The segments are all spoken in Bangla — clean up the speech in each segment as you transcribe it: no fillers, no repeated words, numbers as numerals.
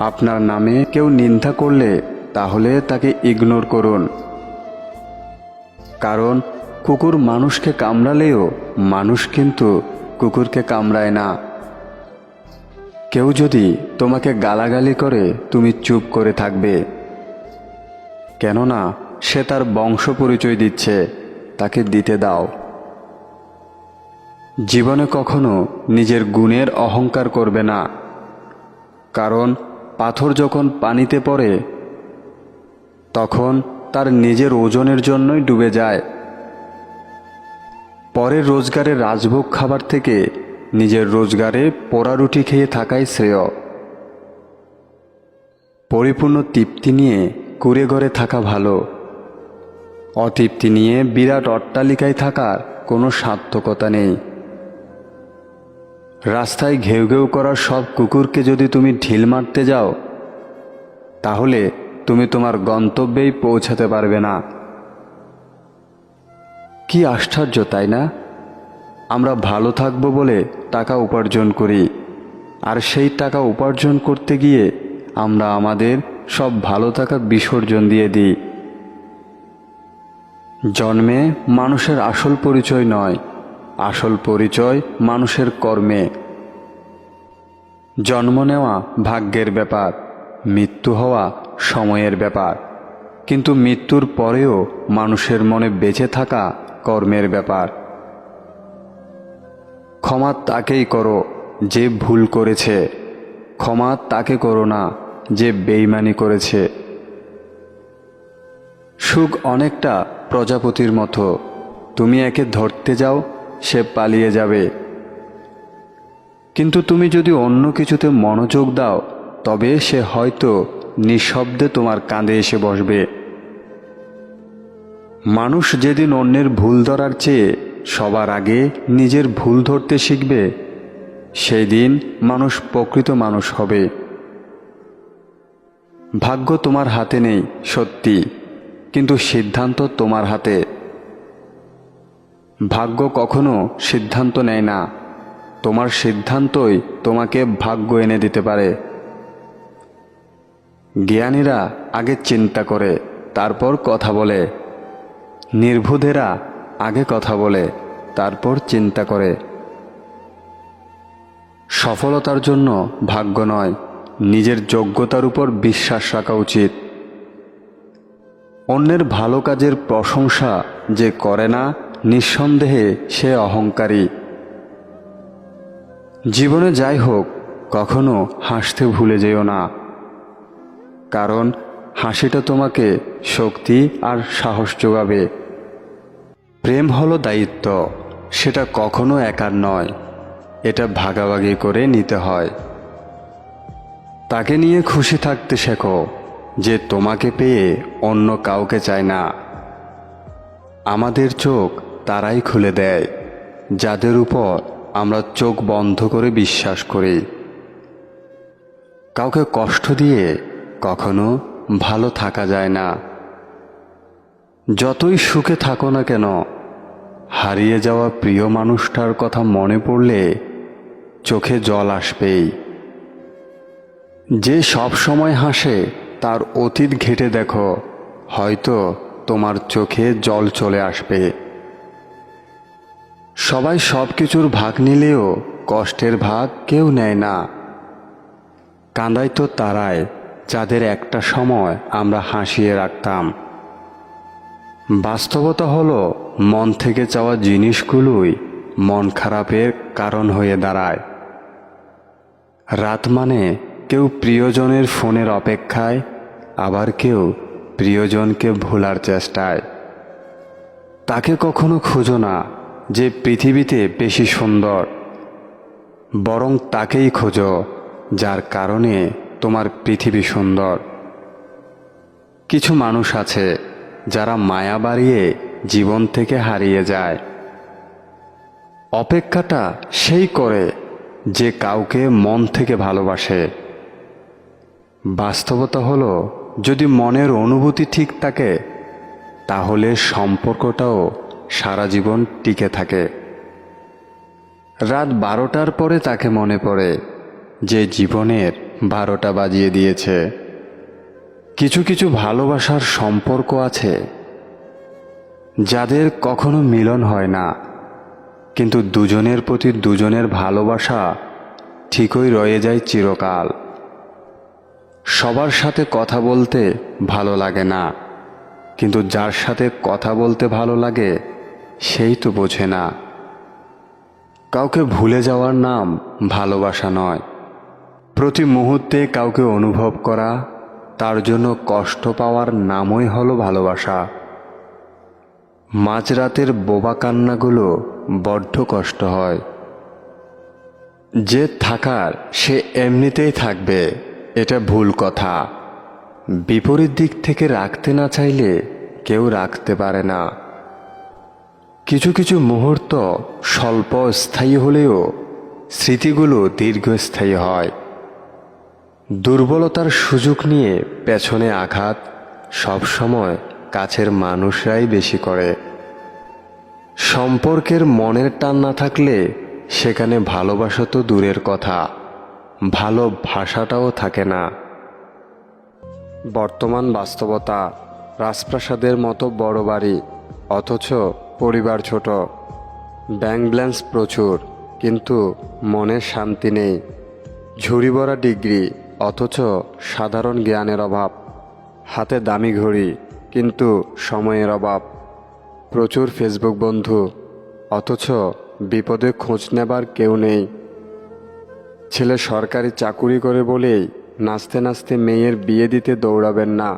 আপনার নামে কেউ নিন্দা করলে তাহলে তাকে ইগনোর করুন, কারণ কুকুর মানুষকে কামড়ালেও মানুষ কিন্তু কুকুরকে কামড়ায় না। কেউ যদি তোমাকে গালাগালি করে তুমি চুপ করে থাকবে, কেননা সে তার বংশ পরিচয় দিচ্ছে, তাকে দিতে দাও। জীবনে কখনো নিজের গুণের অহংকার করবে না, কারণ পাথর যখন পানিতে পড়ে তখন তার নিজের ওজনের জন্যই ডুবে যায়। পরের রোজগারে রাজভোগ খাবার থেকে নিজের রোজগারে পোড়া রুটি খেয়ে থাকাই শ্রেয়। পরিপূর্ণ তৃপ্তি নিয়ে কুঁড়ে ঘরে থাকা ভালো, অতৃপ্তি নিয়ে বিরাট অট্টালিকায় থাকার কোনো সার্থকতা নেই। রাস্তায় ঘেউ ঘেউ করার সব কুকুরকে যদি তুমি ঢিল মারতে যাও, তাহলে তুমি তোমার গন্তব্যেই পৌঁছাতে পারবে না। কি আশ্চর্য, তাই না? আমরা ভালো থাকবো বলে টাকা উপার্জন করি, আর সেই টাকা উপার্জন করতে গিয়ে আমরা আমাদের সব ভালো থাকা বিসর্জন দিয়ে দিই। জন্মে মানুষের আসল পরিচয় নয়, আসল পরিচয় মানুষের কর্মে। জন্ম নেওয়া ভাগ্যের ব্যাপার, মৃত্যু হওয়া সময়ের ব্যাপার, কিন্তু মৃত্যুর পরেও মানুষের মনে বেঁচে থাকা কর্মের ব্যাপার। ক্ষমা তাকেই করো যে ভুল করেছে, ক্ষমা তাকে করো না যে বেইমানি করেছে। সুখ অনেকটা প্রজাপতির মতো, তুমি একে ধরতে যাও সে পালিয়ে যাবে, কিন্তু তুমি যদি অন্য কিছুতে মনোযোগ দাও তবে সে হয়তো নিঃশব্দে তোমার কাঁধে এসে বসবে। মানুষ যেদিন অন্যের ভুল ধরার চেয়ে সবার আগে নিজের ভুল ধরতে শিখবে, সেই দিন মানুষ প্রকৃত মানুষ হবে। ভাগ্য তোমার হাতে নেই সত্যি, কিন্তু সিদ্ধান্ত তোমার হাতে। ভাগ্য কখনো সিদ্ধান্ত নেয় না, তোমার সিদ্ধান্তই তোমাকে ভাগ্য এনে দিতে পারে। জ্ঞানীরা আগে চিন্তা করে তারপর কথা বলে, নির্বুধেরা আগে কথা বলে তারপর চিন্তা করে। সফলতার জন্য ভাগ্য নয়, নিজের যোগ্যতার উপর বিশ্বাস রাখা উচিত। অন্যের ভালো কাজের প্রশংসা যে করে না, নিঃসন্দেহে সে অহংকারী। জীবনে যাই হোক, কখনো হাসতে ভুলে যেও না, কারণ হাসিটা তোমাকে শক্তি আর সাহস যোগাবে। প্রেম হলো দায়িত্ব, সেটা কখনো একার নয়, এটা ভাগাভাগি করে নিতে হয়। তাকে নিয়ে খুশি থাকতে শেখো যে তোমাকে পেয়ে অন্য কাউকে চায় না। আমাদের চোখ তারাই খুলে দেয় যাদের উপর আমরা চোখ বন্ধ করে বিশ্বাস করি। কাউকে কষ্ট দিয়ে কখনো ভালো থাকা যায় না। যতই সুখে থাকো না কেন, হারিয়ে যাওয়া প্রিয় মানুষটার কথা মনে পড়লে চোখে জল আসবেই। যে সব সময় হাসে তার অতীত ঘেঁটে দেখো, হয়তো তোমার চোখে জল চলে আসবে। সবাই সব কিছুর ভাগ নিলেও কষ্টের ভাগ কেউ নেয় না। কাঁদাই তো তারাই যাদের একটা সময় আমরা হাসিয়ে রাখতাম। বাস্তবতা হলো, মন থেকে চাওয়া জিনিসগুলোই মন খারাপের কারণ হয়ে দাঁড়ায়। রাত মানে কেউ প্রিয়জনের ফোনের অপেক্ষায়, আবার কেউ প্রিয়জনকে ভোলার চেষ্টায়। তাকে কখনো খোঁজো না যে পৃথিবীতে বেশি সুন্দর, বরং তাকেই খোঁজো যার কারণে তোমার পৃথিবী সুন্দর। কিছু মানুষ আছে যারা মায়া বাড়িয়ে জীবন থেকে হারিয়ে যায়। অপেক্ষাটা সেই করে যে কাউকে মন থেকে ভালোবাসে। বাস্তবতা হলো, যদি মনের অনুভূতি ঠিক থাকে তাহলে সম্পর্কটাও সারা জীবন টিকে থাকে। রাত 12টার পরে তাকে মনে পড়ে যে জীবনের 12টা বাজিয়ে দিয়েছে। কিছু কিছু ভালোবাসার সম্পর্ক আছে যাদের কখনো মিলন হয় না, কিন্তু দুজনের প্রতি দুজনের ভালোবাসা ঠিকই রয়ে যায় চিরকাল। সবার সাথে কথা বলতে ভালো লাগে না, কিন্তু যার সাথে কথা বলতে ভালো লাগে সেই তো বোঝে না। কাউকে ভুলে যাওয়ার নাম ভালোবাসা নয়। প্রতি মুহূর্তে কাউকে অনুভব করা, তার জন্য কষ্ট পাওয়ার নামই হলো ভালোবাসা। মাঝরাতের বোবা কান্নাগুলো বড্ড কষ্ট হয়। যে থাকার সে এমনিতেই থাকবে, এটা ভুল কথা। বিপরীত দিক থেকে রাখতে না চাইলে কেউ রাখতে পারে না। কিছু কিছু মুহূর্ত স্বল্প স্থায়ী হলেও স্মৃতিগুলো দীর্ঘস্থায়ী হয়। দুর্বলতার সুযোগ নিয়ে পেছনে আঘাত সবসময় কাছের মানুষরাই বেশি করে। সম্পর্কের মনের টান না থাকলে সেখানে ভালোবাসা তো দূরের কথা, ভালোবাসাটাও থাকে না। বর্তমান বাস্তবতা, রাজপ্রাসাদের মতো বড় বাড়ি অথচ পরিবার ছোট, ব্যাংক ব্যালেন্স প্রচুর কিন্তু মনের শান্তি নেই, ঝুড়ি ভরা ডিগ্রি অথচ সাধারণ জ্ঞানের অভাব, হাতে দামি ঘড়ি কিন্তু সময়ের অভাব, প্রচুর ফেসবুক বন্ধু অথচ বিপদে খোঁজ নেবার কেউ নেই। ছেলে সরকারি চাকুরি করে বলেই নাচতে নাচতে মেয়ের বিয়ে দিতে দৌড়াবেন না।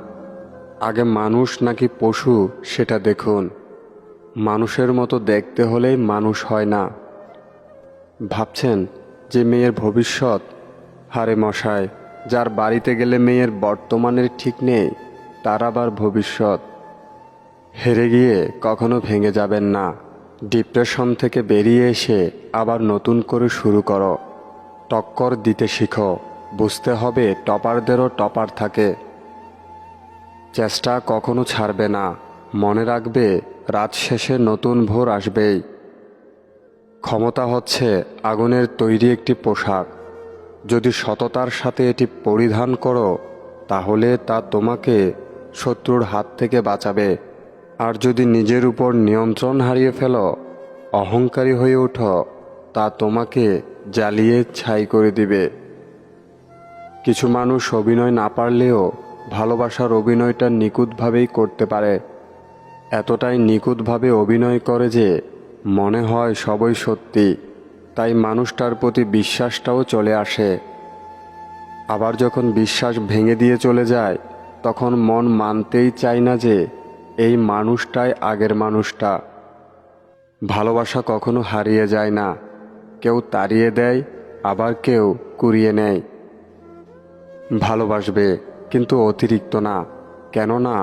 আগে মানুষ নাকি পশু সেটা দেখুন। মানুষের মতো দেখতে হলেই মানুষ হয় না। ভাবছেন যে মেয়ের ভবিষ্যৎ? হারে মশাই, যার বাড়িতে গেলে মেয়ের বর্তমানের ঠিক নেই তার আবার ভবিষ্যৎ। হেরে গিয়ে কখনো ভেঙে যাবেন না। ডিপ্রেশন থেকে বেরিয়ে এসে আবার নতুন করে শুরু করো। টক্কর দিতে শিখো। বুঝতে হবে টপারদেরও টপার থাকে। চেষ্টা কখনো ছাড়বে না। মনে রাখবে রাত শেষে নতুন ভোর আসবেই। ক্ষমতা হচ্ছে আগুনের তৈরি একটি পোশাক। যদি সততার সাথে এটি পরিধান করো তাহলে তা তোমাকে শত্রুর হাত থেকে বাঁচাবে। আর যদি নিজের উপর নিয়ন্ত্রণ হারিয়ে ফেলো, অহংকারী হয়ে ওঠো, তা তোমাকে জ্বালিয়ে ছাই করে দিবে। কিছু মানুষ অভিনয় না পারলেও ভালোবাসার অভিনয়টা নিখুঁতভাবেই করতে পারে। এতটাই নিখুঁতভাবে অভিনয় করে যে মনে হয় সবই সত্যি, তাই মানুষটার প্রতি বিশ্বাসটাও চলে আসে। আবার যখন বিশ্বাস ভেঙে দিয়ে চলে যায় তখন মন মানতেই চায় না যে এই মানুষটাই আগের মানুষটা। ভালোবাসা কখনো হারিয়ে যায় না, কেউ তাড়িয়ে দেয়, আবার কেউ কুড়িয়ে নেয়। ভালোবাসবে কিন্তু অতিরিক্ত না, কেননা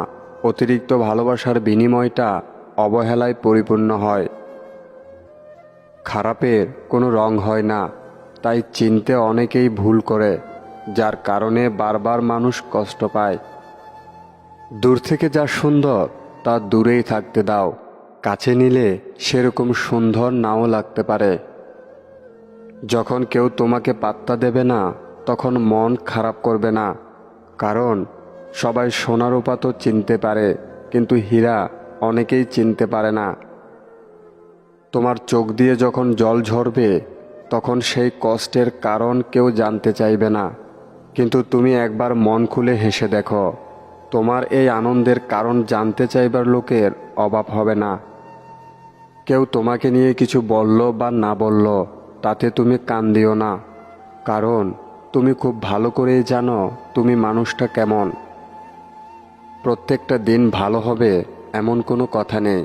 অতিরিক্ত ভালোবাসার বিনিময়টা অবহেলায় পরিপূর্ণ হয়। খারাপের কোনো রং হয় না, তাই চিনতে অনেকেই ভুল করে, যার কারণে বারবার মানুষ কষ্ট পায়। দূর থেকে যা সুন্দর তা দূরেই থাকতে দাও। কাছে নিলে সেরকম সুন্দর নাও লাগতে পারে। যখন কেউ তোমাকে পাত্তা দেবে না তখন মন খারাপ করবে না, কারণ সবাই সোনা রূপা তো চিনতে পারে কিন্তু হীরা অনেকেই চিনতে পারে না। তোমার চোখ দিয়ে যখন জল ঝরবে তখন সেই কষ্টের কারণ কেউ জানতে চাইবে না, কিন্তু তুমি একবার মন খুলে হেসে দেখো, তোমার এই আনন্দের কারণ জানতে চাইবার লোকের অভাব হবে না। কেউ তোমাকে নিয়ে কিছু বলল বা না বলল তাতে তুমি কান দিও না, কারণ তুমি খুব ভালো করেই জানো তুমি মানুষটা কেমন। প্রত্যেকটা দিন ভালো হবে এমন কোনো কথা নেই,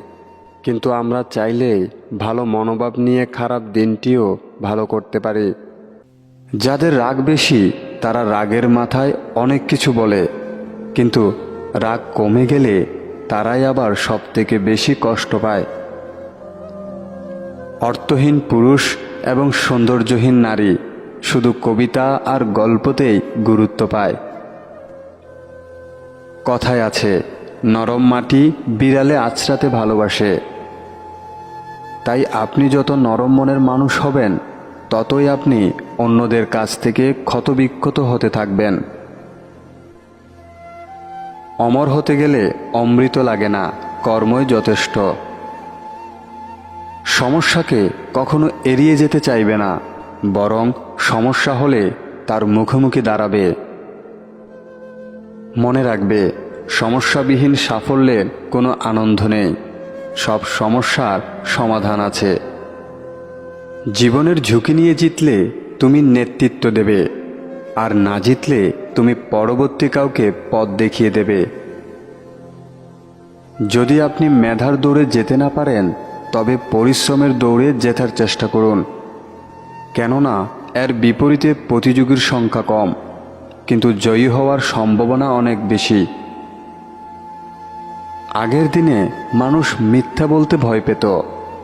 কিন্তু আমরা চাইলেই ভালো মনোভাব নিয়ে খারাপ দিনটিও ভালো করতে পারি। যাদের রাগ বেশি তারা রাগের মাথায় অনেক কিছু বলে, কিন্তু রাগ কমে গেলে তারাই আবার সবথেকে বেশি কষ্ট পায়। অর্থহীন পুরুষ এবং সৌন্দর্যহীন নারী শুধু কবিতা আর গল্পতেই গুরুত্ব পায়। কথায় আছে, নরম মাটি বিড়ালে আছড়াতে ভালোবাসে। তাই আপনি যত নরম মনের মানুষ হবেন ততই আপনি অন্যদের কাছ থেকে ক্ষতবিক্ষত হতে থাকবেন। অমর হতে গেলে অমৃত লাগে না, কর্মই যথেষ্ট। সমস্যাকে কখনো এড়িয়ে যেতে চাইবে না, বরং সমস্যা হলে তার মুখোমুখি দাঁড়াবে। মনে রাখবে, সমস্যাবিহীন সাফল্যের কোনো আনন্দ নেই, সব সমস্যার সমাধান আছে। জীবনের ঝুঁকি নিয়ে জিতলে তুমি নেতৃত্ব দেবে, আর না জিতলে তুমি পরবর্তী কাউকে পথ দেখিয়ে দেবে। যদি আপনি মেধার দৌড়ে যেতে না পারেন, তবে পরিশ্রমের দৌড়ে জেতার চেষ্টা করুন। কেননা এর বিপরীতে প্রতিযোগীর সংখ্যা কম, কিন্তু জয়ী হওয়ার সম্ভাবনা অনেক বেশি। আগের দিনে মানুষ মিথ্যা বলতে ভয় পেত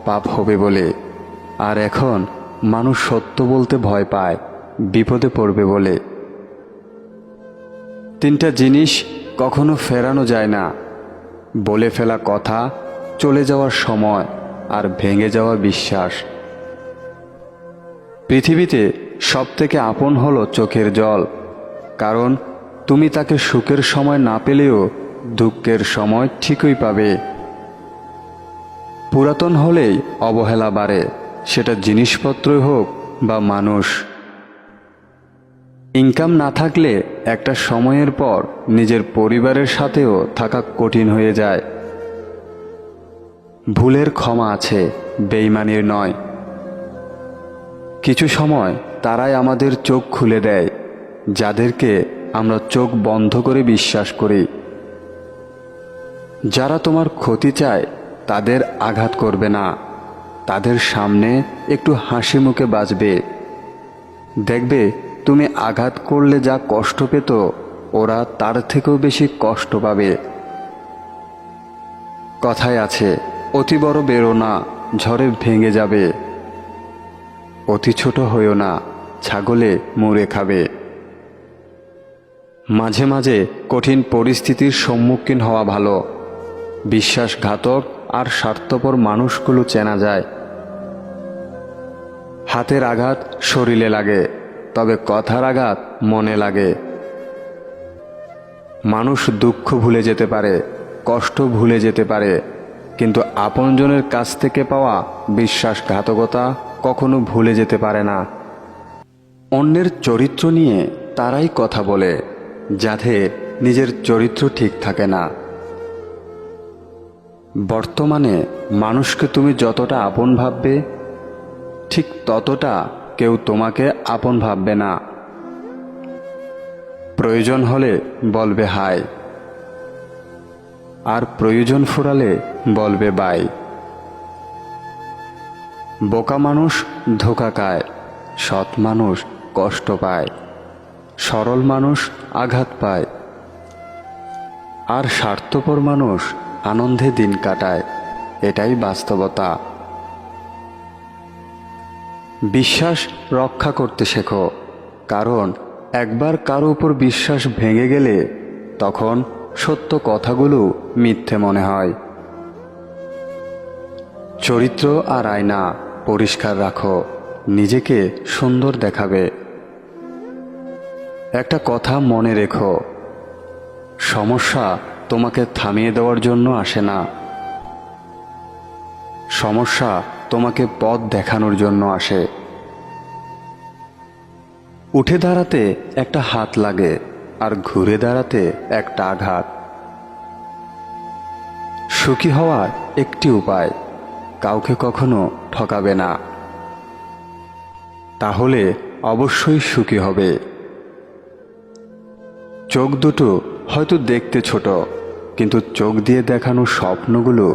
পাপ হবে বলে, আর এখন মানুষ সত্য বলতে ভয় পায় বিপদে পড়বে বলে। তিনটা জিনিস কখনো ফেরানো যায় না: বলে ফেলা কথা, চলে যাওয়ার সময়, আর ভেঙে যাওয়া বিশ্বাস। পৃথিবীতে সবথেকে আপন হলো চোখের জল, কারণ তুমি তাকে সুখের সময় না পেলেও দুঃখের সময় ঠিকই পাবে। পুরাতন হলেই অবহেলা বাড়ে, সেটা জিনিসপত্রই হোক বা মানুষ। ইনকাম না থাকলে একটা সময়ের পর নিজের পরিবারের সাথেও থাকা কঠিন হয়ে যায়। ভুলের ক্ষমা আছে, বেইমানির নয়। কিছু সময় তারাই আমাদের চোখ খুলে দেয়, যাদেরকে আমরা চোখ বন্ধ করে বিশ্বাস করি। যারা তোমার ক্ষতি চায় তাদের আঘাত করবে না, তাদের সামনে একটু হাসি মুখে বাঁচবে। দেখবে, তুমি আঘাত করলে যা কষ্ট পেত, ওরা তার থেকেও বেশি কষ্ট পাবে। কথায় আছে, অতি বড় বেরো না, ঝড়ে ভেঙে যাবে। অতি ছোট হইও না, ছাগলে মুড়ে খাবে। মাঝে মাঝে কঠিন পরিস্থিতির সম্মুখীন হওয়া ভালো। বিশ্বাসঘাতক আর স্বার্থপর মানুষগুলো চেনা যায়। হাতের আঘাত শরীরে লাগে, তবে কথার আঘাত মনে লাগে। মানুষ দুঃখ ভুলে যেতে পারে, কষ্ট ভুলে যেতে পারে, কিন্তু আপনজনের কাছ থেকে পাওয়া বিশ্বাসঘাতকতা কখনো ভুলে যেতে পারে না। অন্যের চরিত্র নিয়ে তারাই কথা বলে, যাদের নিজের চরিত্র ঠিক থাকে না। বর্তমানে মানুষকে তুমি যতটা আপন ভাববে, ঠিক ততটা কেউ তোমাকে আপন ভাববে না। প্রয়োজন হলে বলবে হাই, আর প্রয়োজন ফুরালে বলবে বাই। বোকা মানুষ ধোঁকা খায়, সৎ মানুষ কষ্ট পায়, সরল মানুষ আঘাত পায়, আর স্বার্থপর মানুষ আনন্দে দিন কাটায়। এটাই বাস্তবতা। বিশ্বাস রক্ষা করতে শেখো, কারণ একবার কারো উপর বিশ্বাস ভেঙে গেলে তখন সত্য কথাগুলো মিথ্যে মনে হয়। চরিত্র আর আয়না পরিষ্কার রাখো, নিজেকে সুন্দর দেখাবে। একটা কথা মনে রেখো, সমস্যা তোমাকে থামিয়ে দেওয়ার জন্য আসে না, সমস্যা তোমাকে পথ দেখানোর জন্য আসে। উঠে দাঁড়াতে একটা হাত লাগে, আর ঘুরে দাঁড়াতে একটা আঘাত। সুখী হওয়ার একটি উপায়, কাউকে কখনো ঠকাবে না, তাহলে অবশ্যই সুখী হবে। চোখ দুটো হয়তো দেখতে ছোট, কিন্তু চোখ দিয়ে দেখানো স্বপ্নগুলো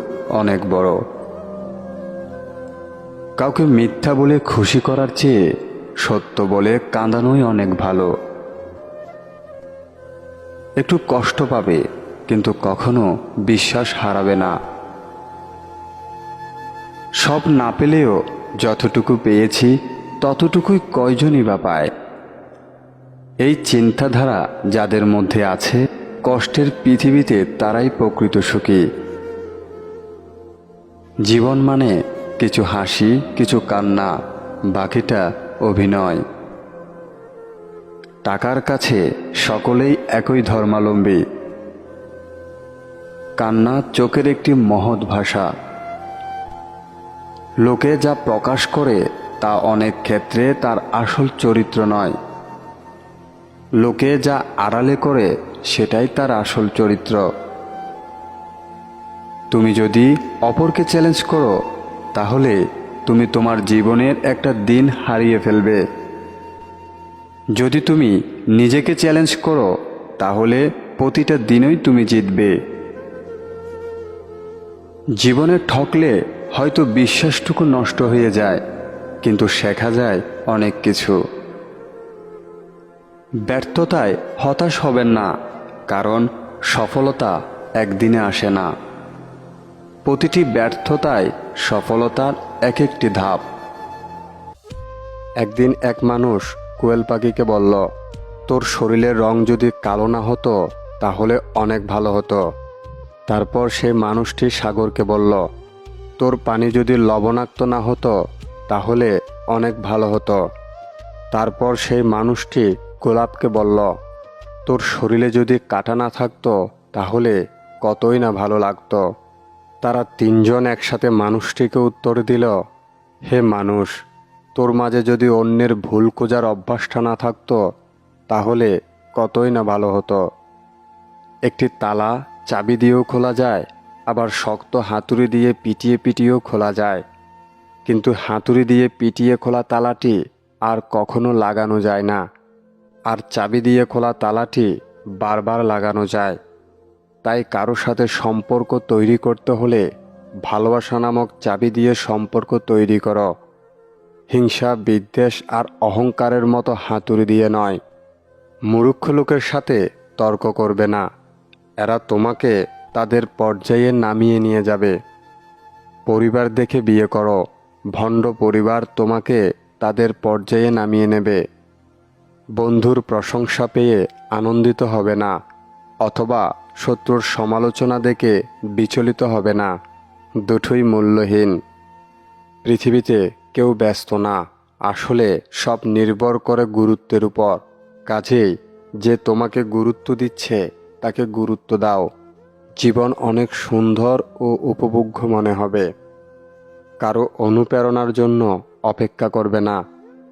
অনেক বড়। কাউকে মিথ্যা বলে খুশি করার চেয়ে সত্য বলে কাঁদানোই অনেক ভালো। একটু কষ্ট পাবে, কিন্তু কখনো বিশ্বাস হারাবে না। সব না পেলেও যতটুকু পেয়েছি ততটুকুই কয়জনই বা পায়। এই চিন্তাধারা যাদের মধ্যে আছে, কষ্টের পৃথিবীতে তারাই প্রকৃত সুখী। জীবন মানে কিছু হাসি, কিছু কান্না, বাকিটা অভিনয়। টাকার কাছে সকলেই একই ধর্মাবলম্বী। কান্না চোখের একটি মহৎ ভাষা। লোকে যা প্রকাশ করে তা অনেক ক্ষেত্রে তার আসল চরিত্র নয়। লোকে যা আড়ালে করে সেটাই তার আসল চরিত্র। তুমি যদি অপরকে চ্যালেঞ্জ করো তাহলে তুমি তোমার জীবনের একটা দিন হারিয়ে ফেলবে। যদি তুমি নিজেকে চ্যালেঞ্জ করো তাহলে প্রতিটা দিনই তুমি জিতবে। জীবনে ঠকলে হয়তো বিশ্বাসটুকু নষ্ট হয়ে যায়, কিন্তু শেখা যায় অনেক কিছু। ব্যর্থতায় হতাশ হবেন না, কারণ সফলতা একদিনে আসে না। প্রতিটি ব্যর্থতায় সফলতার এক একটি ধাপ। একদিন এক মানুষ কোয়েল পাখিকে বলল, তোর শরীরের রং যদি কালো না হতো তাহলে অনেক ভালো হতো। তারপর সেই মানুষটি সাগরকে বলল, তোর পানি যদি লবণাক্ত না হতো তাহলে অনেক ভালো হতো। তারপর সেই মানুষটি গোলাপকে বলল, তোর শরীরে যদি কাঁটা না থাকতো তাহলে কতই না ভালো লাগতো। তারা তিনজন একসাথে মানুষটিকে উত্তর দিল, হে মানুষ, তোর মাঝে যদি অন্যের ভুল খোঁজার অভ্যাসটা না থাকতো তাহলে কতই না ভালো হতো। একটি তালা চাবি দিয়েও খোলা যায়, আবার শক্ত হাতুড়ি দিয়ে পিটিয়ে পিটিয়েও খোলা যায়, কিন্তু হাতুড়ি দিয়ে পিটিয়ে খোলা তালাটি আর কখনো লাগানো যায় না, আর চাবি দিয়ে খোলা তালাটি বারবার লাগানো যায়। তাই কারো সাথে সম্পর্ক তৈরি করতে হলে ভালোবাসা নামক চাবি দিয়ে সম্পর্ক তৈরি করো। হিংসা, বিদ্বেষ আর অহংকারের মতো হাতুড়ি দিয়ে নয়। মূর্খ লোকের সাথে তর্ক করবে না, এরা তোমাকে তাদের পর্যায়ে নামিয়ে নিয়ে যাবে। পরিবার দেখে বিয়ে করো, ভণ্ড পরিবার তোমাকে তাদের পর্যায়ে নামিয়ে নেবে। বন্ধুর প্রশংসা পেয়ে আনন্দিত হবে না, অথবা শত্রুর সমালোচনা দেখে বিচলিত হবে না, দুটোই মূল্যহীন। পৃথিবীতে কেউ ব্যস্ত না, আসলে সব নির্ভর করে গুরুত্বের উপর। কাজেই যে তোমাকে গুরুত্ব দিচ্ছে তাকে গুরুত্ব দাও। জীবন অনেক সুন্দর ও উপভোগ্য মনে হবে। কারো অনুপ্রেরণার জন্য অপেক্ষা করবে না,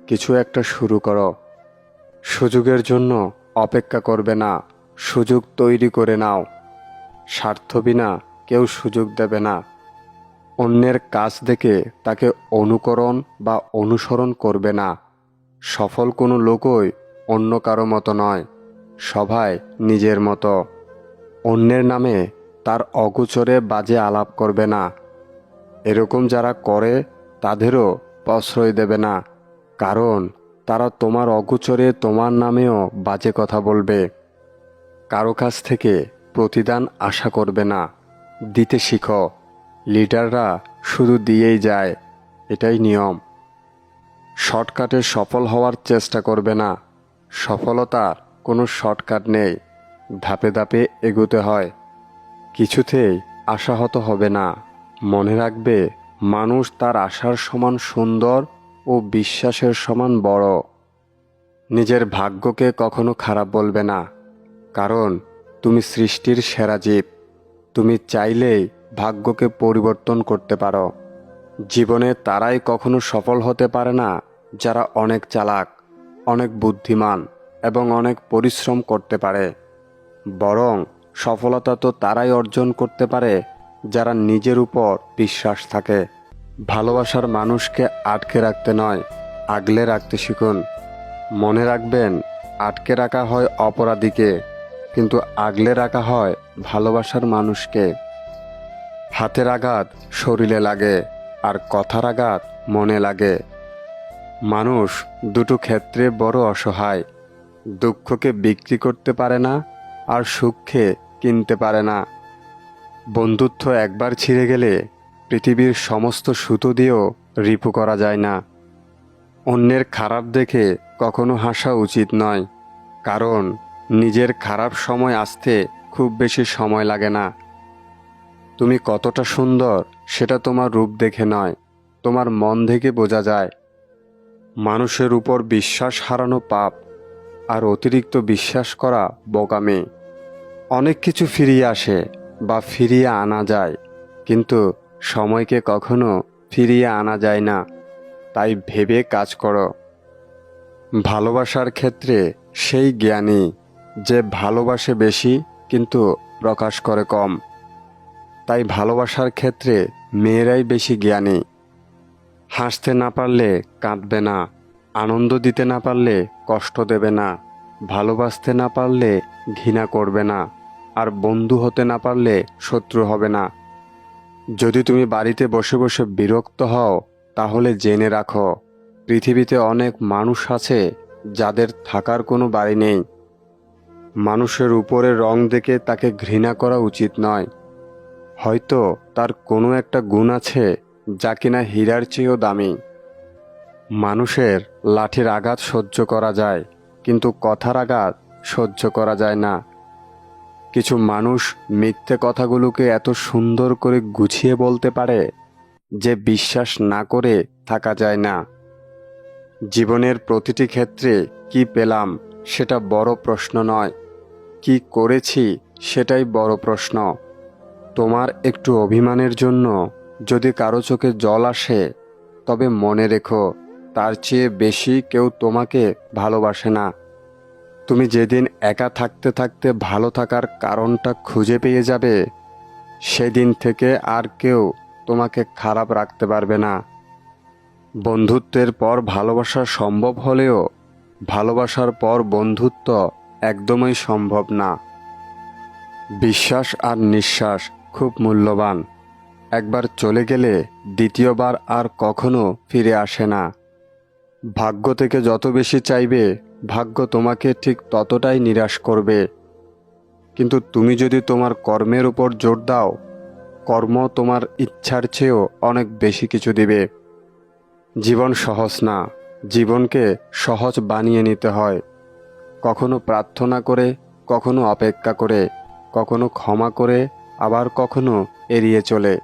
কিছু একটা শুরু করো। সুযোগের জন্য অপেক্ষা করবে না, সুযোগ তৈরি করে নাও। স্বার্থ বিনা কেউ সুযোগ দেবে না। অন্যের কাজ দেখে তাকে অনুকরণ বা অনুসরণ করবে না। সফল কোনো লোকই অন্য কারো মতো নয়, সবাই নিজের মতো। অন্যের নামে তার অগোচরে বাজে আলাপ করবে না। এরকম যারা করে তাদেরও প্রশ্রয় দেবে না, কারণ তারা তোমার অগোচরে তোমার নামেও বাজে কথা বলবে। কারো কাছ থেকে প্রতিদান আশা করবে না, দিতে শিখো। লিডাররা শুধু দিয়েই যায়, এটাই নিয়ম। শর্টকাটে সফল হওয়ার চেষ্টা করবে না, সফলতার কোনো শর্টকাট নেই, ধাপে ধাপে এগোতে হয়। কিছুতেই আশাহত হবে না, মনে রাখবে মানুষ তার আশার সমান সুন্দর ও বিশ্বাসের সমান বড়। নিজের ভাগ্যকে কখনো খারাপ বলবে না, কারণ তুমি সৃষ্টির সেরা জীব। তুমি চাইলেই ভাগ্যকে পরিবর্তন করতে পারো। জীবনে তারাই কখনো সফল হতে পারে না যারা অনেক চালাক, অনেক বুদ্ধিমান এবং অনেক পরিশ্রম করতে পারে। বরং সফলতা তো তারাই অর্জন করতে পারে যারা নিজের উপর বিশ্বাস থাকে। ভালোবাসার মানুষকে আটকে রাখতে নয়, আগলে রাখতে শিখুন। মনে রাখবেন, আটকে রাখা হয় অপরাধীকে, কিন্তু আগলে রাখা হয় ভালোবাসার মানুষকে। হাতের আঘাত শরীরে লাগে, আর কথার আঘাত মনে লাগে। মানুষ দুটো ক্ষেত্রে বড় অসহায়। দুঃখকে বিক্রি করতে পারে না, আর সুখকে কিনতে পারে না। বন্ধুত্ব একবার ছিঁড়ে গেলে পৃথিবীর সমস্ত সুতো দিয়েও রিপু করা যায় না। অন্যের খারাপ দেখে কখনো হাসা উচিত নয়, কারণ নিজের খারাপ সময় আসতে খুব বেশি সময় লাগে না। তুমি কতটা সুন্দর সেটা তোমার রূপ দেখে নয়, তোমার মন থেকে বোঝা যায়। মানুষের উপর বিশ্বাস হারানো পাপ, আর অতিরিক্ত বিশ্বাস করা বোকামি। অনেক কিছু ফিরিয়ে আসে বা ফিরিয়ে আনা যায়, কিন্তু সময়কে কখনো ফিরিয়ে আনা যায় না। তাই ভেবে কাজ করো। ভালোবাসার ক্ষেত্রে সেই জ্ঞানী যে ভালোবাসে বেশি কিন্তু প্রকাশ করে কম। তাই ভালোবাসার ক্ষেত্রে মেয়েরাই বেশি জ্ঞানী। হাসতে না পারলে কাঁদবে না, আনন্দ দিতে না পারলে কষ্ট দেবে না, ভালোবাসতে না পারলে ঘৃণা করবে না, আর বন্ধু হতে না পারলে শত্রু হবে না। যদি তুমি বাড়িতে বসে বসে বিরক্ত হও, তাহলে জেনে রাখো পৃথিবীতে অনেক মানুষ আছে যাদের থাকার কোনো বাড়ি নেই। মানুষের উপরে রং দেখে তাকে ঘৃণা করা উচিত নয়। হয়তো তার কোনো একটা গুণ আছে যা কিনা হীরার চেয়েও দামি। মানুষের লাঠির আঘাত সহ্য করা যায়, কিন্তু কথার আঘাত সহ্য করা যায় না। কিছু মানুষ মিথ্যে কথাগুলোকে এত সুন্দর করে গুছিয়ে বলতে পারে যে বিশ্বাস না করে থাকা যায় না। জীবনের প্রতিটি ক্ষেত্রে কি পেলাম সেটা বড় প্রশ্ন নয়, কি করেছি সেটাই বড় প্রশ্ন। তোমার একটু অভিমানের জন্য যদি কারো চোখে জল আসে, তবে মনে রেখো তার চেয়ে বেশি কেউ তোমাকে ভালোবাসে না। তুমি যেদিন একা থাকতে থাকতে ভালো থাকার কারণটা খুঁজে পেয়ে যাবে, সেদিন থেকে আর কেউ তোমাকে খারাপ রাখতে পারবে না। বন্ধুত্বের পর ভালোবাসা সম্ভব হলেও ভালোবাসার পর বন্ধুত্ব একদমই সম্ভব না। বিশ্বাস আর নিঃশ্বাস খুব মূল্যবান। একবার চলে গেলে দ্বিতীয়বার আর কখনো ফিরে আসে না। ভাগ্য থেকে যত বেশি চাইবে, ভাগ্য তোমাকে ঠিক ততটাই নিরাশ করবে। কিন্তু তুমি যদি তোমার কর্মের উপর জোর দাও, কর্ম তোমার ইচ্ছার চেয়েও অনেক বেশি কিছু দিবে। জীবন সহজ না, জীবনকে সহজ বানিয়ে নিতে হয়। কখনো প্রার্থনা করে, কখনো অপেক্ষা করে, কখনো ক্ষমা করে, আবার কখনো এড়িয়ে চলে।